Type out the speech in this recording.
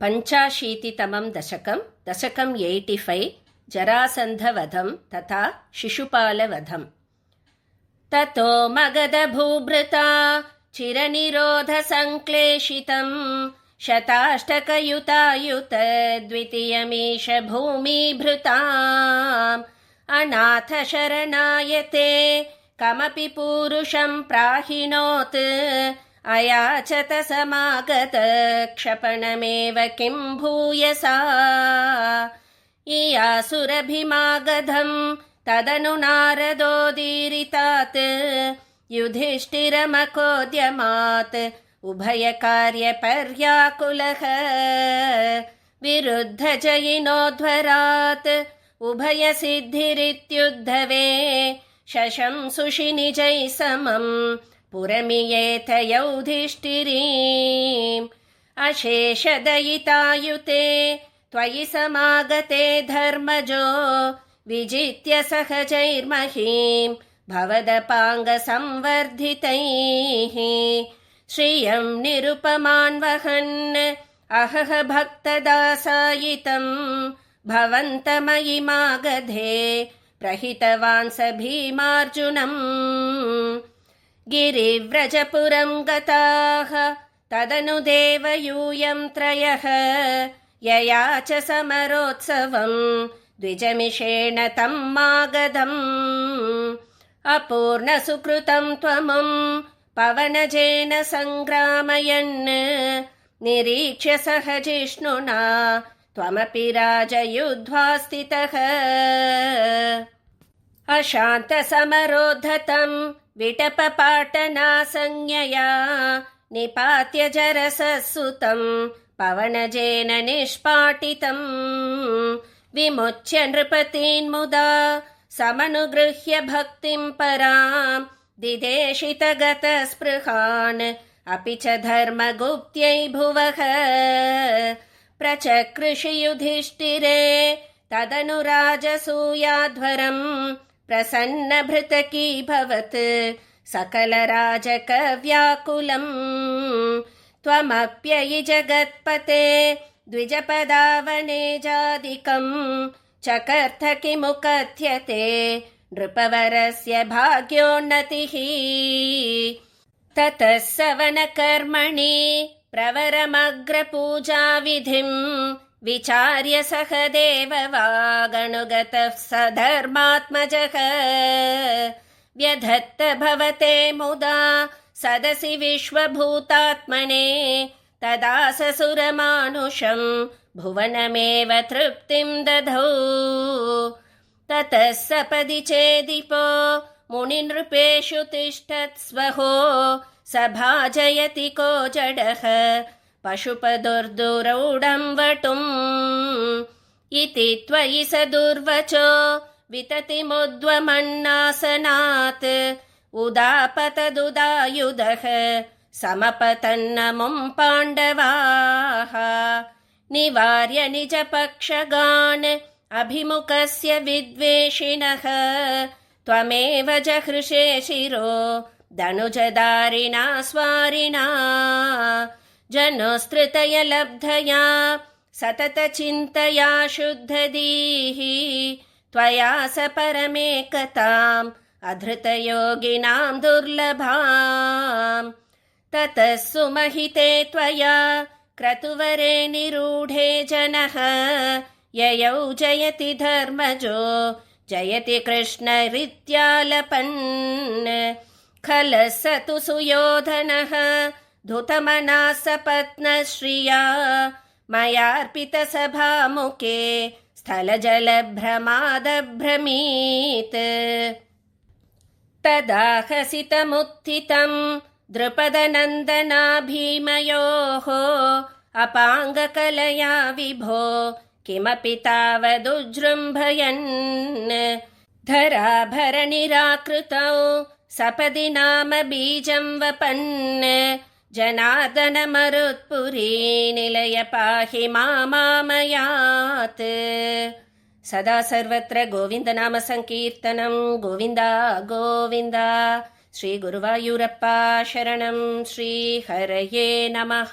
पञ्चाशीतितमं दशकम् 85 जरासन्धवधं तथा शिशुपालवधम्। ततो मगधभूभृता चिरनिरोधसङ्क्लेशितम् शताष्टकयुतायुत द्वितीयमीश भूमिभृताम् अनाथ शरणायते कमपि पूरुषं प्राहिणोत् अयाचत समागत क्षपणमेव किं भूयसा इयासुरभिमागधं तदनु नारदोदीरितात् युधिष्ठिरमकोद्यमात् उभयकार्यपर्याकुलः विरुद्धजयिनोध्वरात् उभयसिद्धिरित्युद्धवे शशंसुषि निजैः समम् पुरमियेथ युधिष्ठिरीम् अशेषदयितायुते त्वयि समागते धर्मजो विजित्य सहजैर्महीम् भवदपाङ्गसंवर्धितैः श्रियं निरुपमान् वहन् अहह भक्तदासायितम् भवन्तमयि मागधे प्रहितवान् स भीमार्जुनम् गिरिव्रजपुरं गताः तदनु देवयूयं त्रयः यया च समरोत्सवं द्विजमिषेण तं मागधम् अपूर्णसुकृतं त्वमुं पवनजेन सङ्ग्रामयन् निरीक्ष्य सह जिष्णुना त्वमपि राजयुध्वा स्थितः अशान्तसमरोद्धतं विटपपाटनासंज्ञया निपात्य जरससुतं पवनजेन निष्पाटितम् विमुच्य नृपतीन्मुदा समनुगृह्य भक्तिं परां दिदेशितगतस्पृहान् अपि च धर्मगुप्त्यै भुवः प्रचकृषि युधिष्ठिरे तदनु राजसूयाध्वरम् प्रसन्नभृतकीभवत् सकलराजकव्याकुलम् त्वमप्ययि जगत्पते द्विजपदावनेजादिकम् चकर्थ किमु कथ्यते नृपवरस्य भाग्योन्नतिः ततः सवनकर्मणि प्रवरमग्रपूजाविधिम् विचार्य सह देववागनुगतः स धर्मात्मजः व्यधत्त भवते मुदा सदसि विश्वभूतात्मने तदा ससुरमानुषं भुवनमेव तृप्तिं दधौ ततः सपदि चेदिपो मुनिनृपेषु तिष्ठत्स्वहो सभाजयति को जडः पशुपदुर्दुरौढं वटुम् इति त्वयि स दुर्वचो विततिमुद्वमन्नासनात् उदापतदुदायुधः समपतन्नमुं पाण्डवाः निवार्य निजपक्षगान् अभिमुखस्य विद्वेषिणः त्वमेव जहृषे शिरो धनुजधारिणा स्वारिणा जनोस्तृतय लब्धया सततचिन्तया शुद्धधीः त्वया स परमेकताम् अधृतयोगिनां दुर्लभाम् ततः सुमहिते त्वया क्रतुवरे निरूढे जनः ययौ जयति धर्मजो जयति कृष्णरित्यालपन् खलः स तु सुयोधनः धुतमना सपत्नश्रिया मयार्पितसभामुखे स्थलजलभ्रमादभ्रमीत् तदा हसितमुत्थितं द्रुपदनन्दना भीमयोः अपाङ्गकलया विभो किमपि तावदुजृम्भयन् धराभरनिराकृतौ सपदि नाम बीजं वपन् जनार्दन मरुत्पुरी निलय पाहि मामामयात् सदा सर्वत्र गोविन्दनाम संकीर्तनं गोविन्दा गोविन्दा श्री गुरुवायूरप्पा शरणं श्री हरये नमः।